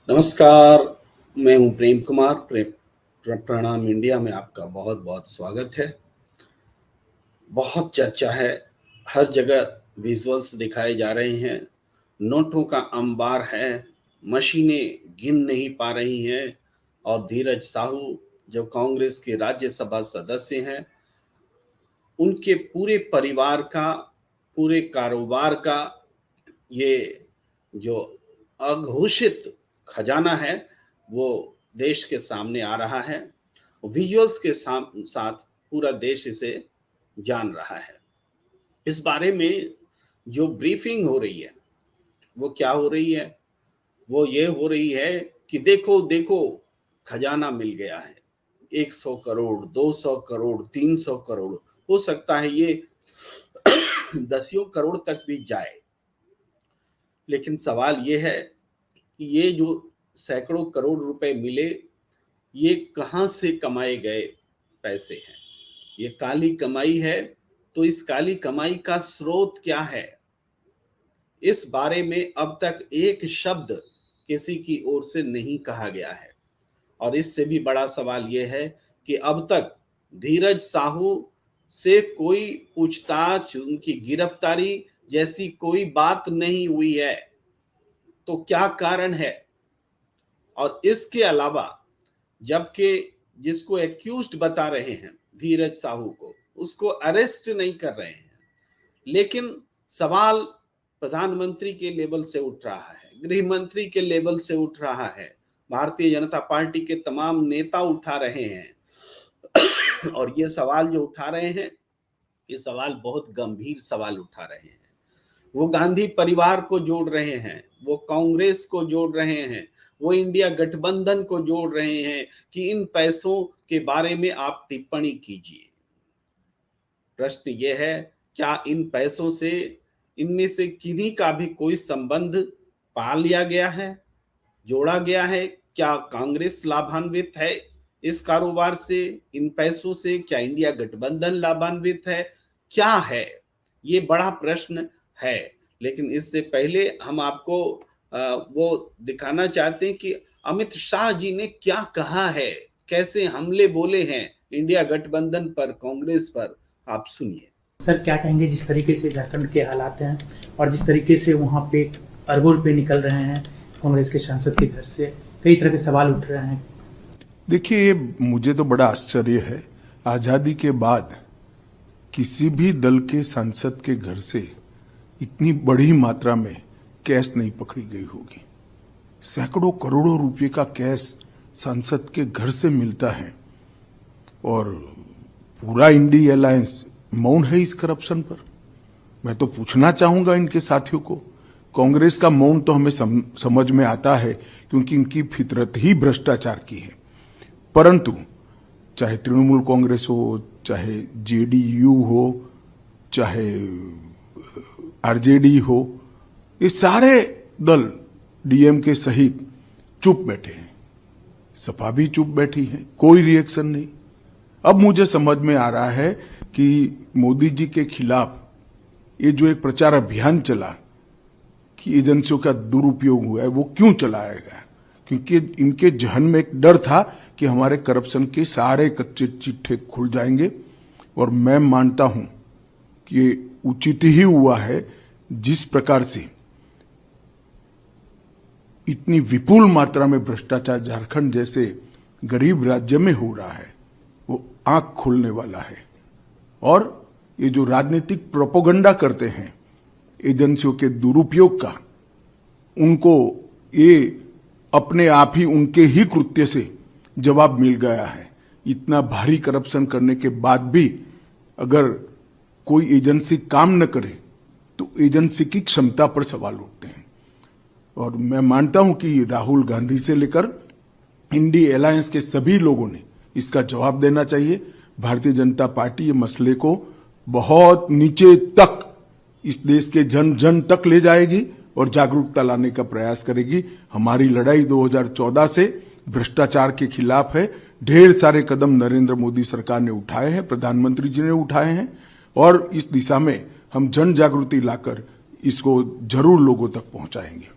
नमस्कार, मैं हूं प्रेम कुमार। प्रणाम इंडिया में आपका बहुत बहुत स्वागत है। बहुत चर्चा है, हर जगह विजुअल्स दिखाए जा रहे हैं, नोटों का अंबार है, मशीनें गिन नहीं पा रही हैं और धीरज साहू जो कांग्रेस के राज्यसभा सदस्य हैं, उनके पूरे परिवार का, पूरे कारोबार का ये जो अघोषित खजाना है वो देश के सामने आ रहा है। विजुअल्स के साथ पूरा देश इसे जान रहा है। इस बारे में जो ब्रीफिंग हो रही है वो क्या हो रही है? वो ये हो रही है कि देखो देखो खजाना मिल गया है। 100 करोड़, 200 करोड़, 300 करोड़, हो सकता है ये दसियों करोड़ तक भी जाए। लेकिन सवाल ये है कि ये जो सैकड़ों करोड़ रुपए मिले, ये कहां से कमाए गए पैसे हैं? ये काली कमाई है, तो इस काली कमाई का स्रोत क्या है? इस बारे में अब तक एक शब्द किसी की ओर से नहीं कहा गया है। और इससे भी बड़ा सवाल यह है कि अब तक धीरज साहू से कोई पूछताछ, उनकी गिरफ्तारी जैसी कोई बात नहीं हुई है। तो क्या कारण है? और इसके अलावा जबकि जिसको एक्यूज्ड बता रहे हैं धीरज साहू को, उसको अरेस्ट नहीं कर रहे हैं, लेकिन सवाल प्रधानमंत्री के लेवल से उठ रहा है, गृह मंत्री के लेवल से उठ रहा है, भारतीय जनता पार्टी के तमाम नेता उठा रहे हैं। और ये सवाल जो उठा रहे हैं, ये सवाल बहुत गंभीर सवाल उठा रहे हैं। वो गांधी परिवार को जोड़ रहे हैं, वो कांग्रेस को जोड़ रहे हैं, वो इंडिया गठबंधन को जोड़ रहे हैं कि इन पैसों के बारे में आप टिप्पणी कीजिए। प्रश्न ये है, क्या इन पैसों से, इनमें से किन्हीं का भी कोई संबंध पा लिया गया है, जोड़ा गया है? क्या कांग्रेस लाभान्वित है इस कारोबार से, इन पैसों से? क्या इंडिया गठबंधन लाभान्वित है? क्या है? ये बड़ा प्रश्न है। लेकिन इससे पहले हम आपको वो दिखाना चाहते हैं कि अमित शाह जी ने क्या कहा है, कैसे हमले बोले हैं इंडिया गठबंधन पर, कांग्रेस पर। आप सुनिए। सर, क्या कहेंगे जिस तरीके से झारखंड के हालात हैं और जिस तरीके से वहाँ पे अरबों रुपए निकल रहे हैं कांग्रेस के सांसद के घर से, कई तरह के सवाल उठ रहे हैं। देखिए, ये मुझे तो बड़ा आश्चर्य है, आजादी के बाद किसी भी दल के सांसद के घर से इतनी बड़ी मात्रा में कैश नहीं पकड़ी गई होगी। सैकड़ों करोड़ों रुपए का कैश सांसद के घर से मिलता है और पूरा इंडिया अलायंस मौन है इस करप्शन पर। मैं तो पूछना चाहूंगा इनके साथियों को, कांग्रेस का मौन तो हमें समझ में आता है क्योंकि इनकी फितरत ही भ्रष्टाचार की है, परंतु चाहे तृणमूल कांग्रेस हो, चाहे जेडीयू हो, चाहे आरजेडी हो, ये सारे दल डीएमके सहित चुप बैठे हैं। सपा भी चुप बैठी है, कोई रिएक्शन नहीं। अब मुझे समझ में आ रहा है कि मोदी जी के खिलाफ ये जो एक प्रचार अभियान चला कि एजेंसियों का दुरुपयोग हुआ है, वो क्यों चलाया गया? क्योंकि इनके जहन में एक डर था कि हमारे करप्शन के सारे कच्चे चिट्ठे खुल जाएंगे। और मैं मानता हूं कि ये उचित ही हुआ है। जिस प्रकार से इतनी विपुल मात्रा में भ्रष्टाचार झारखंड जैसे गरीब राज्य में हो रहा है, वो आंख खोलने वाला है। और ये जो राजनीतिक प्रोपेगेंडा करते हैं एजेंसियों के दुरुपयोग का, उनको ये अपने आप ही उनके ही कृत्य से जवाब मिल गया है। इतना भारी करप्शन करने के बाद भी अगर कोई एजेंसी काम न करे तो एजेंसी की क्षमता पर सवाल उठते हैं। और मैं मानता हूं कि राहुल गांधी से लेकर इंडिया अलायंस के सभी लोगों ने इसका जवाब देना चाहिए। भारतीय जनता पार्टी ये मसले को बहुत नीचे तक, इस देश के जन जन तक ले जाएगी और जागरूकता लाने का प्रयास करेगी। हमारी लड़ाई 2014 से भ्रष्टाचार के खिलाफ है। ढेर सारे कदम नरेंद्र मोदी सरकार ने उठाए हैं, प्रधानमंत्री जी ने उठाए हैं, और इस दिशा में हम जन जागृति लाकर इसको जरूर लोगों तक पहुंचाएंगे।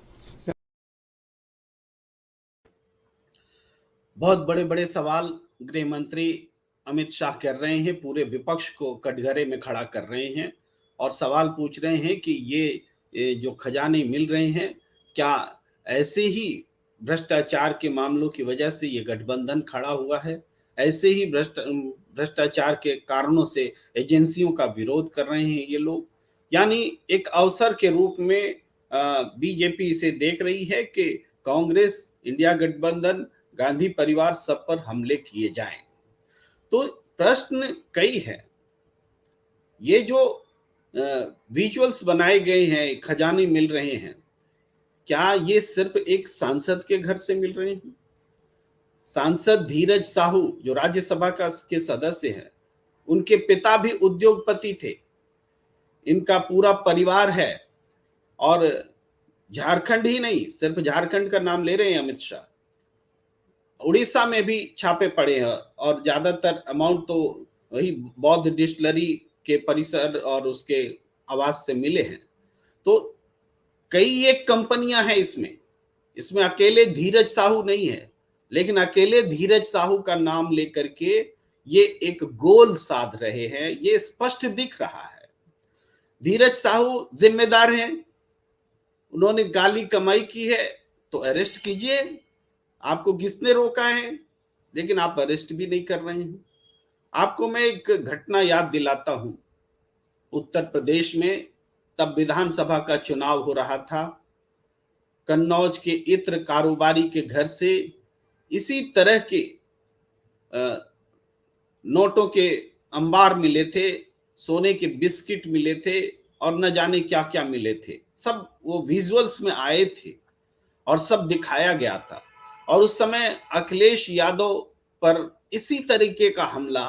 बहुत बड़े बड़े सवाल गृह मंत्री अमित शाह कर रहे हैं, पूरे विपक्ष को कटघरे में खड़ा कर रहे हैं और सवाल पूछ रहे हैं कि ये जो खजाने मिल रहे हैं, क्या ऐसे ही भ्रष्टाचार के मामलों की वजह से ये गठबंधन खड़ा हुआ है? ऐसे ही भ्रष्टाचार के कारणों से एजेंसियों का विरोध कर रहे हैं ये लोग? यानी एक अवसर के रूप में बीजेपी इसे देख रही है कि कांग्रेस, इंडिया गठबंधन, गांधी परिवार सब पर हमले किए जाएं। तो प्रश्न कई है। ये जो विजुअल्स बनाए गए हैं, खजाने मिल रहे हैं, क्या ये सिर्फ एक सांसद के घर से मिल रहे हैं? सांसद धीरज साहू जो राज्यसभा के सदस्य हैं, उनके पिता भी उद्योगपति थे, इनका पूरा परिवार है। और झारखंड ही नहीं, सिर्फ झारखंड का नाम ले रहे हैं अमित शाह, उड़ीसा में भी छापे पड़े हैं और ज्यादातर अमाउंट तो वही बौद्ध डिस्टिलरी के परिसर और उसके आवास से मिले हैं। तो कई एक कंपनियां हैं इसमें अकेले धीरज साहू नहीं है, लेकिन अकेले धीरज साहू का नाम लेकर के ये एक गोल साध रहे हैं, ये स्पष्ट दिख रहा है। धीरज साहू जिम्मेदार हैं, उन्होंने गाली कमाई की है तो अरेस्ट कीजिए, आपको किसने रोका है? लेकिन आप अरेस्ट भी नहीं कर रहे हैं। आपको मैं एक घटना याद दिलाता हूं। उत्तर प्रदेश में तब विधानसभा का चुनाव हो रहा था। कन्नौज के इत्र कारोबारी के घर से इसी तरह के नोटों के अंबार मिले थे, सोने के बिस्किट मिले थे और न जाने क्या क्या मिले थे। सब वो विजुअल्स में आए थे और सब दिखाया गया था। और उस समय अखिलेश यादव पर इसी तरीके का हमला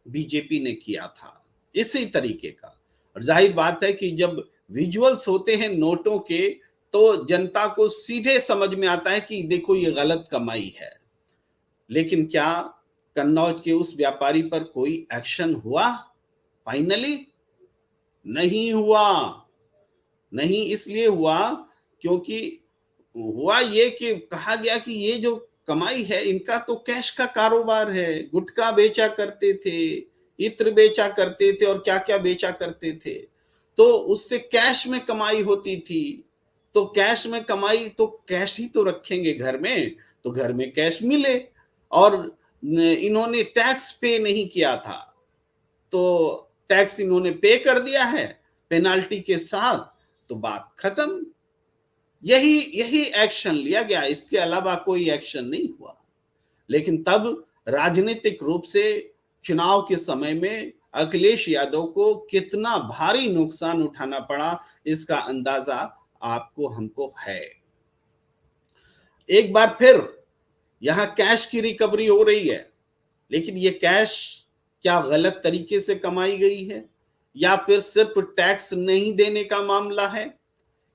बीजेपी ने किया था, इसी तरीके का। और जाहिर बात है कि जब विजुअल्स होते हैं नोटों के, तो जनता को सीधे समझ में आता है कि देखो ये गलत कमाई है। लेकिन क्या कन्नौज के उस व्यापारी पर कोई एक्शन हुआ? फाइनली नहीं हुआ। नहीं इसलिए हुआ क्योंकि हुआ ये कि कहा गया कि ये जो कमाई है इनका तो कैश का कारोबार है, गुटखा बेचा करते थे, इत्र बेचा करते थे और क्या क्या बेचा करते थे, तो उससे कैश में कमाई होती थी। तो कैश में कमाई तो कैश ही तो रखेंगे घर में, तो घर में कैश मिले। और इन्होंने टैक्स पे नहीं किया था, तो टैक्स इन्होंने पे कर दिया है पेनाल्टी के साथ, तो बात खत्म। यही एक्शन लिया गया, इसके अलावा कोई एक्शन नहीं हुआ। लेकिन तब राजनीतिक रूप से चुनाव के समय में अखिलेश यादव को कितना भारी नुकसान उठाना पड़ा, इसका अंदाजा आपको हमको है। एक बार फिर यहां कैश की रिकवरी हो रही है, लेकिन ये कैश क्या गलत तरीके से कमाई गई है या फिर सिर्फ टैक्स नहीं देने का मामला है?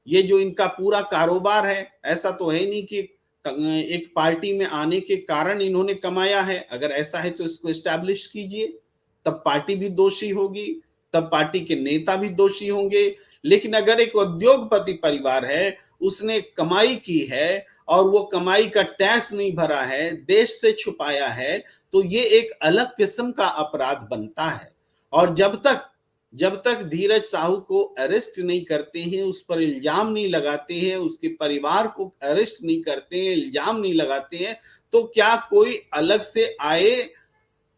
ये जो इनका पूरा कारोबार है, ऐसा तो है नहीं कि एक पार्टी में आने के कारण इन्होंने कमाया है। अगर ऐसा है तो इसको एस्टैब्लिश कीजिए, तब पार्टी भी दोषी होगी, तब पार्टी के नेता भी दोषी होंगे। लेकिन अगर एक उद्योगपति परिवार है, उसने कमाई की है और वो कमाई का टैक्स नहीं भरा है, देश से छुपाया है, तो ये एक अलग किस्म का अपराध बनता है। और जब तक धीरज साहू को अरेस्ट नहीं करते हैं, उस पर इल्जाम नहीं लगाते हैं, उसके परिवार को अरेस्ट नहीं करते हैं, इल्जाम नहीं लगाते हैं, तो क्या कोई अलग से आए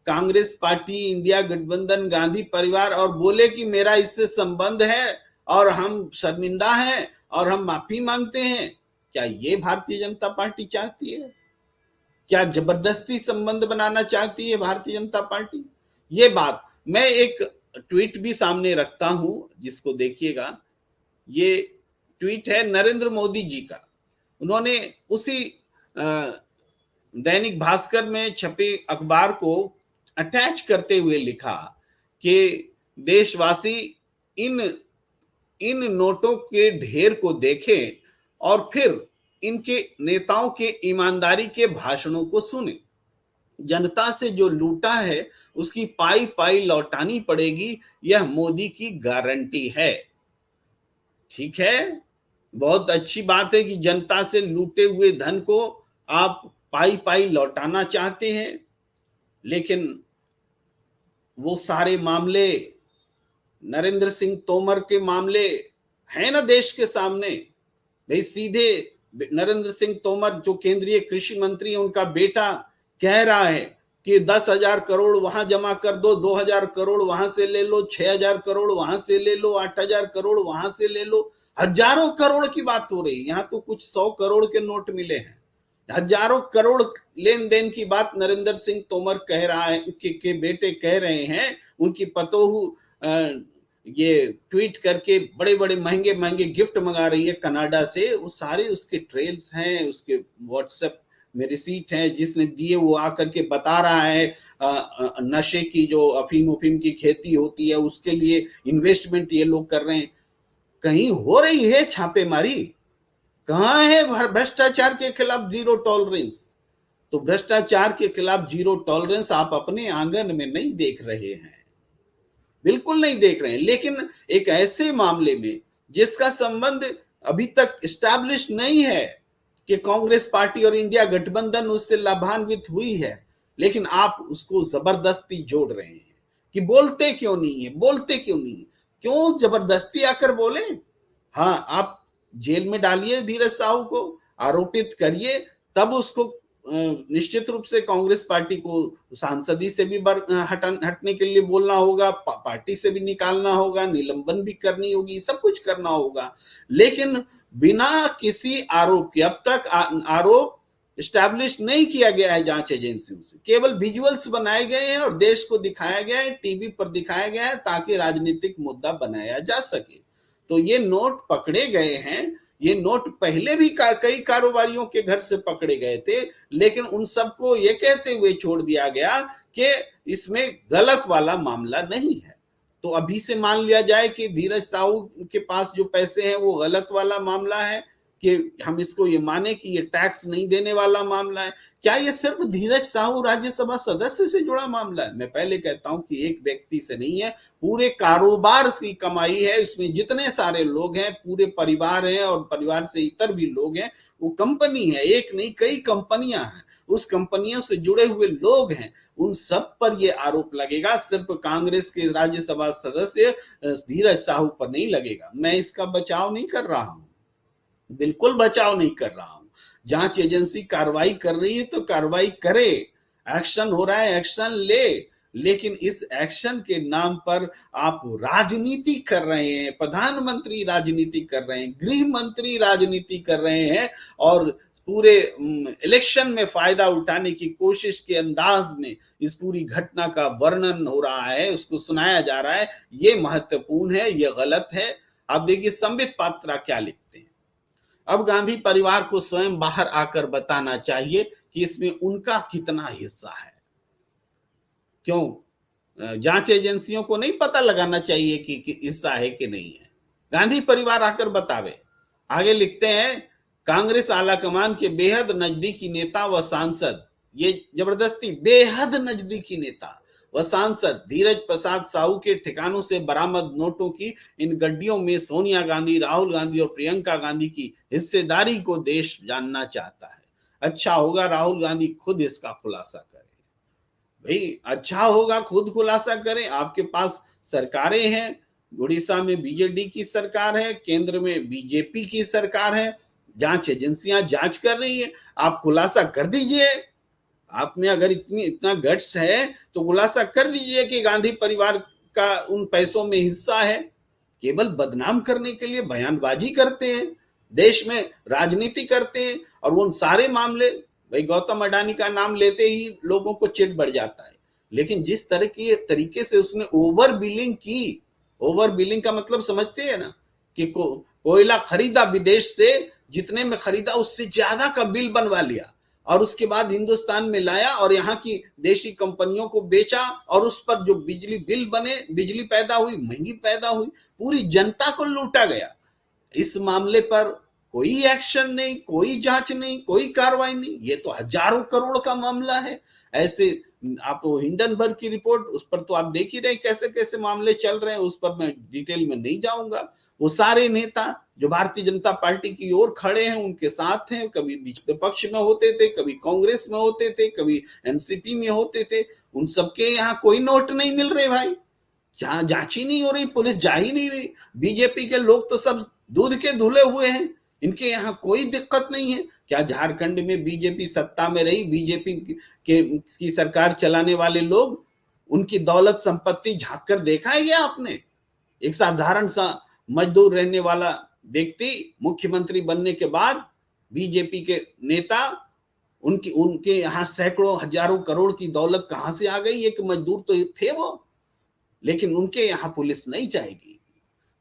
कांग्रेस पार्टी, इंडिया गठबंधन, गांधी परिवार और बोले कि मेरा इससे संबंध है और हम शर्मिंदा हैं और हम माफी मांगते हैं? क्या ये भारतीय जनता पार्टी चाहती है? क्या जबरदस्ती संबंध बनाना चाहती है भारतीय जनता पार्टी? ये बात, मैं एक ट्वीट भी सामने रखता हूं जिसको देखिएगा। ये ट्वीट है नरेंद्र मोदी जी का। उन्होंने उसी दैनिक भास्कर में छपे अखबार को अटैच करते हुए लिखा कि देशवासी इन नोटों के ढेर को देखें और फिर इनके नेताओं के ईमानदारी के भाषणों को सुने। जनता से जो लूटा है उसकी पाई पाई लौटानी पड़ेगी, यह मोदी की गारंटी है। ठीक है, बहुत अच्छी बात है कि जनता से लूटे हुए धन को आप पाई पाई लौटाना चाहते हैं, लेकिन वो सारे मामले, नरेंद्र सिंह तोमर के मामले हैं ना देश के सामने। भाई सीधे नरेंद्र सिंह तोमर जो केंद्रीय कृषि मंत्री है, उनका बेटा कह रहा है कि 10,000 करोड़ वहां जमा कर दो, 2,000 करोड़ वहां से ले लो, 6,000 करोड़ वहां से ले लो, 8,000 करोड़ वहां से ले लो। हजारों करोड़ की बात हो रही है, यहाँ तो कुछ 100 करोड़ के नोट मिले हैं। हजारों करोड़ लेन देन की बात नरेंद्र सिंह तोमर कह रहा है के बेटे कह रहे हैं। उनकी पतोहू ये ट्वीट करके बड़े बड़े महंगे महंगे गिफ्ट मंगा रही है कनाडा से। वो सारे उसके ट्रेल्स हैं, उसके व्हाट्सएप में रिसीट है, जिसने दिए वो आकर के बता रहा है नशे की जो अफीम की खेती होती है उसके लिए इन्वेस्टमेंट ये लोग कर रहे हैं। कहीं हो रही है छापेमारी? कहां है भ्रष्टाचार के खिलाफ जीरो टॉलरेंस? तो भ्रष्टाचार के खिलाफ जीरो टॉलरेंस आप अपने आंगन में नहीं देख रहे हैं, बिल्कुल नहीं देख रहे हैं। लेकिन एक ऐसे मामले में जिसका संबंध अभी तक एस्टैब्लिश नहीं है कि कांग्रेस पार्टी और इंडिया गठबंधन उससे लाभान्वित हुई है, लेकिन आप उसको जबरदस्ती जोड़ रहे हैं कि बोलते क्यों नहीं है, बोलते क्यों नहीं है? क्यों जबरदस्ती आकर बोले? हाँ, आप जेल में डालिए धीरज साहू को, आरोपित करिए, तब उसको निश्चित रूप से कांग्रेस पार्टी को सांसदी से भी हटने के लिए बोलना होगा, पार्टी से भी निकालना होगा, निलंबन भी करनी होगी, सब कुछ करना होगा। लेकिन बिना किसी आरोप के, अब तक आरोप एस्टैब्लिश नहीं किया गया है जांच एजेंसियों से, केवल विजुअल्स बनाए गए हैं और देश को दिखाया गया है, टीवी पर दिखाया गया है ताकि राजनीतिक मुद्दा बनाया जा सके। तो ये नोट पकड़े गए हैं, ये नोट पहले भी कई कारोबारियों के घर से पकड़े गए थे, लेकिन उन सबको ये कहते हुए छोड़ दिया गया कि इसमें गलत वाला मामला नहीं है। तो अभी से मान लिया जाए कि धीरज साहू के पास जो पैसे हैं वो गलत वाला मामला है, कि हम इसको ये माने कि ये टैक्स नहीं देने वाला मामला है। क्या ये सिर्फ धीरज साहू राज्यसभा सदस्य से जुड़ा मामला है? मैं पहले कहता हूं कि एक व्यक्ति से नहीं है, पूरे कारोबार की कमाई है, इसमें जितने सारे लोग हैं, पूरे परिवार हैं और परिवार से इतर भी लोग हैं। वो कंपनी है, एक नहीं कई कंपनियां हैं, उस कंपनियों से जुड़े हुए लोग हैं, उन सब पर यह आरोप लगेगा, सिर्फ कांग्रेस के राज्यसभा सदस्य धीरज साहू पर नहीं लगेगा। मैं इसका बचाव नहीं कर रहा हूं, बिल्कुल बचाव नहीं कर रहा हूं। जांच एजेंसी कार्रवाई कर रही है तो कार्रवाई करे, एक्शन हो रहा है एक्शन ले, लेकिन इस एक्शन के नाम पर आप राजनीति कर रहे हैं, प्रधानमंत्री राजनीति कर रहे हैं, गृह मंत्री राजनीति कर रहे हैं और पूरे इलेक्शन में फायदा उठाने की कोशिश के अंदाज में इस पूरी घटना का वर्णन हो रहा है, उसको सुनाया जा रहा है। ये महत्वपूर्ण है, ये गलत है। आप देखिए संबित पात्रा क्या लिखते हैं, अब गांधी परिवार को स्वयं बाहर आकर बताना चाहिए कि इसमें उनका कितना हिस्सा है। क्यों जांच एजेंसियों को नहीं पता लगाना चाहिए कि हिस्सा है कि नहीं है? गांधी परिवार आकर बतावे। आगे लिखते हैं, कांग्रेस आलाकमान के बेहद नजदीकी नेता व सांसद, ये जबरदस्ती बेहद नजदीकी नेता व सांसद धीरज प्रसाद साहू के ठिकानों से बरामद नोटों की इन गड्डियों में सोनिया गांधी, राहुल गांधी और प्रियंका गांधी की हिस्सेदारी को देश जानना चाहता है। अच्छा होगा राहुल गांधी खुद इसका खुलासा करें। भाई अच्छा होगा खुद खुलासा करें। आपके पास सरकारें हैं, उड़ीसा में बीजेडी की सरकार है, केंद्र में बीजेपी की सरकार है, जांच एजेंसियां जांच कर रही है, आप खुलासा कर दीजिए। आप में अगर इतना गट्स है तो खुलासा कर दीजिए कि गांधी परिवार का उन पैसों में हिस्सा है। केवल बदनाम करने के लिए बयानबाजी करते हैं, देश में राजनीति करते हैं, और वो सारे मामले, भाई गौतम अडानी का नाम लेते ही लोगों को चिढ़ बढ़ जाता है। लेकिन जिस तरह की तरीके से उसने ओवर बिलिंग की, ओवर बिलिंग का मतलब समझते हैं ना, कि कोयला खरीदा विदेश से, जितने में खरीदा उससे ज्यादा का बिल बनवा लिया और उसके बाद हिंदुस्तान में लाया और यहाँ की देशी कंपनियों को बेचा, और उस पर जो बिजली बिल बने, बिजली पैदा हुई, महंगी पैदा हुई, पूरी जनता को लूटा गया। इस मामले पर कोई एक्शन नहीं, कोई जांच नहीं, कोई कार्रवाई नहीं। ये तो हजारों करोड़ का मामला है। ऐसे आप वो हिंडनबर्ग की रिपोर्ट, उस पर तो आप देख ही रहे कैसे कैसे मामले चल रहे हैं, उस पर मैं डिटेल में नहीं जाऊंगा। वो सारे नेता जो भारतीय जनता पार्टी की ओर खड़े हैं, उनके साथ हैं, कभी बीच विपक्ष में होते थे, कभी कांग्रेस में होते थे, कभी एनसीपी में होते थे, उन सबके यहाँ कोई नोट नहीं मिल रहे भाई, जहां जांच ही नहीं हो रही, पुलिस जा ही नहीं रही। बीजेपी के लोग तो सब दूध के धुले हुए हैं, इनके यहाँ कोई दिक्कत नहीं है। क्या झारखंड में बीजेपी सत्ता में रही, बीजेपी की सरकार चलाने वाले लोग, उनकी दौलत संपत्ति झांक कर देखा है क्या आपने? एक साधारण सा मजदूर रहने वाला व्यक्ति मुख्यमंत्री बनने के बाद बीजेपी के नेता, उनके यहाँ सैकड़ों हजारों करोड़ की दौलत कहां से आ गई? एक मजदूर तो थे वो, लेकिन उनके यहाँ पुलिस नहीं जाएगी।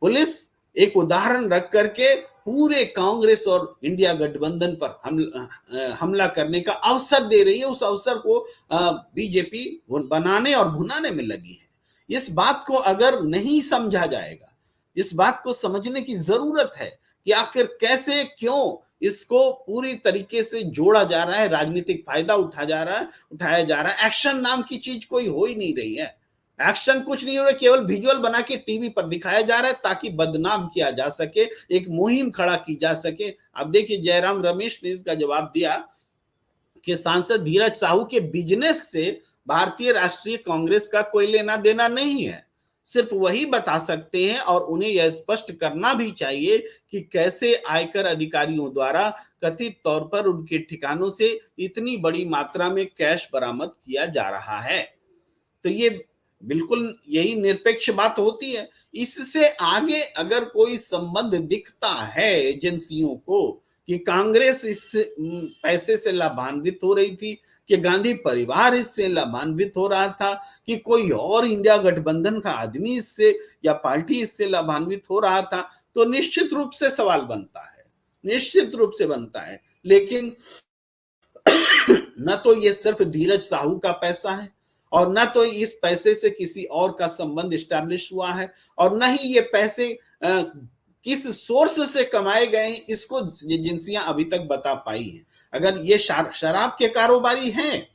पुलिस एक उदाहरण रख करके पूरे कांग्रेस और इंडिया गठबंधन पर हमला करने का अवसर दे रही है। उस अवसर को बीजेपी बनाने और भुनाने में लगी है। इस बात को अगर नहीं समझा जाएगा, इस बात को समझने की जरूरत है कि आखिर कैसे, क्यों इसको पूरी तरीके से जोड़ा जा रहा है, राजनीतिक फायदा उठाया जा रहा है। एक्शन नाम की चीज कोई हो ही नहीं रही है। एक्शन कुछ नहीं हो रहा, केवल विजुअल बना के टीवी पर दिखाया जा रहा है ताकि बदनाम किया जा सके, एक मुहिम खड़ा की जा सके। अब देखिए जयराम रमेश ने इसका जवाब दिया कि सांसद धीरज साहू के बिजनेस से भारतीय राष्ट्रीय कांग्रेस का कोई लेना देना नहीं है, सिर्फ वही बता सकते हैं और उन्हें यह स्पष्ट करना भी चाहिए कि कैसे आयकर अधिकारियों द्वारा कथित तौर पर उनके ठिकानों से इतनी बड़ी मात्रा में कैश बरामद किया जा रहा है। तो ये बिल्कुल यही निरपेक्ष बात होती है। इससे आगे अगर कोई संबंध दिखता है एजेंसियों को कि कांग्रेस इस पैसे से लाभान्वित हो रही थी, कि गांधी परिवार इससे लाभान्वित हो रहा था, कि कोई और इंडिया गठबंधन का आदमी इससे या पार्टी इससे लाभान्वित हो रहा था, तो निश्चित रूप से सवाल बनता है, निश्चित रूप से बनता है। लेकिन न तो ये सिर्फ धीरज साहू का पैसा है, और न तो इस पैसे से किसी और का संबंध स्टैब्लिश हुआ है, और न ही ये पैसे किस सोर्स से कमाए गए हैं, इसको एजेंसियां अभी तक बता पाई हैं। अगर ये शराब के कारोबारी हैं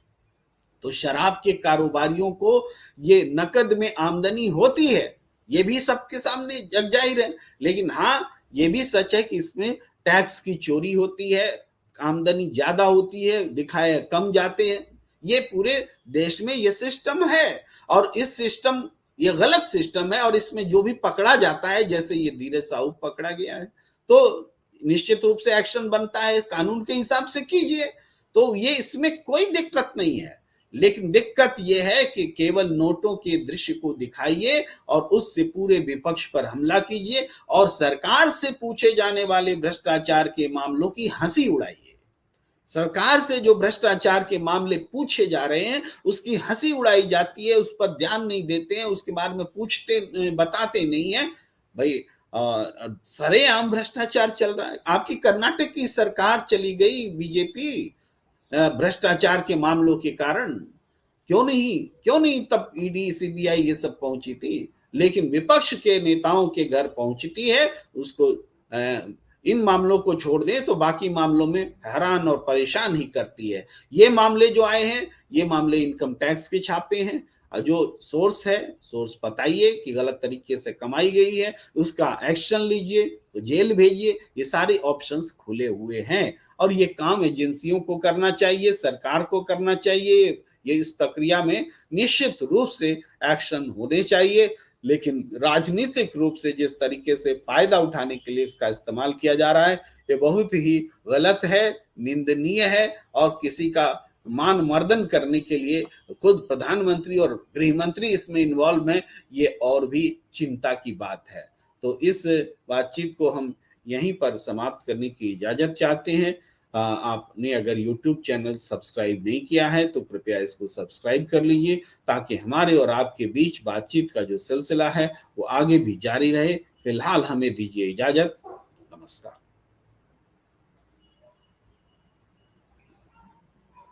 तो शराब के कारोबारियों को ये नकद में आमदनी होती है, ये भी सबके सामने जग जाहिर है। लेकिन हाँ, ये भी सच है कि इसमें टैक्स की चोरी होती है, आमदनी ज्यादा होती है, दिखाए कम जाते हैं। ये पूरे देश में ये सिस्टम है, और इस सिस्टम, ये गलत सिस्टम है, और इसमें जो भी पकड़ा जाता है, जैसे ये धीरज साहू पकड़ा गया है, तो निश्चित रूप से एक्शन बनता है, कानून के हिसाब से कीजिए। तो ये इसमें कोई दिक्कत नहीं है। लेकिन दिक्कत यह है कि केवल नोटों के दृश्य को दिखाइए और उससे पूरे विपक्ष पर हमला कीजिए, और सरकार से पूछे जाने वाले भ्रष्टाचार के मामलों की हंसी उड़ाइए। सरकार से जो भ्रष्टाचार के मामले पूछे जा रहे हैं उसकी हंसी उड़ाई जाती है, उस पर ध्यान नहीं देते हैं, उसके बारे में पूछते बताते नहीं है। भाई सरेआम भ्रष्टाचार चल रहा है। आपकी कर्नाटक की सरकार चली गई बीजेपी भ्रष्टाचार के मामलों के कारण, क्यों नहीं तब ईडी सीबीआई ये सब पहुंची थी। लेकिन विपक्ष के नेताओं के घर पहुंचती है, उसको इन मामलों को छोड़ दें तो बाकी मामलों में हैरान और परेशान ही करती है। ये मामले जो आए हैं, ये मामले इनकम टैक्स के छापे हैं। जो सोर्स है, सोर्स बताइए कि गलत तरीके से कमाई गई है, उसका एक्शन लीजिए, तो जेल भेजिए। ये सारे ऑप्शंस खुले हुए हैं, और ये काम एजेंसियों को करना चाहिए, सरकार को करना चाहिए। ये इस प्रक्रिया में निश्चित रूप से एक्शन होने चाहिए। लेकिन राजनीतिक रूप से जिस तरीके से फायदा उठाने के लिए इसका इस्तेमाल किया जा रहा है, ये बहुत ही गलत है, निंदनीय है, और किसी का मान मर्दन करने के लिए खुद प्रधानमंत्री और गृह मंत्री इसमें इन्वॉल्व हैं, ये और भी चिंता की बात है। तो इस बातचीत को हम यहीं पर समाप्त करने की इजाजत चाहते हैं। आपने अगर YouTube चैनल सब्सक्राइब नहीं किया है तो कृपया इसको सब्सक्राइब कर लीजिए, ताकि हमारे और आपके बीच बातचीत का जो सिलसिला है वो आगे भी जारी रहे। फिलहाल हमें दीजिए इजाजत। नमस्कार।